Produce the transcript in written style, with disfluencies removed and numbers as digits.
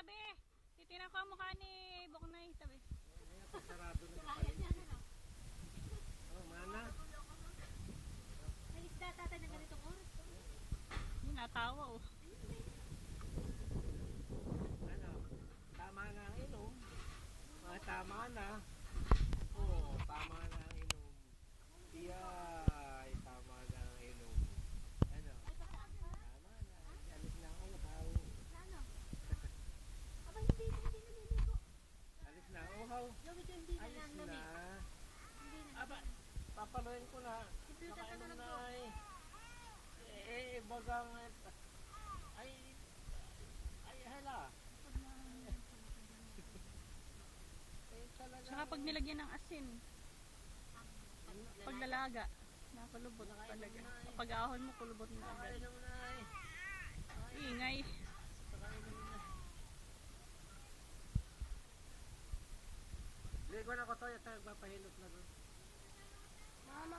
tabi. Titinan ko ang mukha ni Boknay, tabi. Sarado na Kaya niya na. Oh, mana. May isda tatay na ganitong oras. Yung natawa oh. Ano? Tama na ang inom. Tama na. Oh, tama na ang inom. Iyay, tama na ang inom. Ano? Tama na. Alis na ang uhaw. Ano? Aba, hindi naliligo. Alis na ang uhaw. Yung medyo hindi na Alis lang na. lamig. Hindi na. Aba, papaluin ko na. Computer ka na Nakainom lang na po. ay. Bagang. Ay, hala. Talaga. Saka pag nilagyan ng asin, paglalaga, nakulubot talaga. Kapag ahon mo, kulubot na agad. Nakainom na ay. Ingay. Nakainom na. Ligo na ko to, ito nagpapahilot na doon. Mama,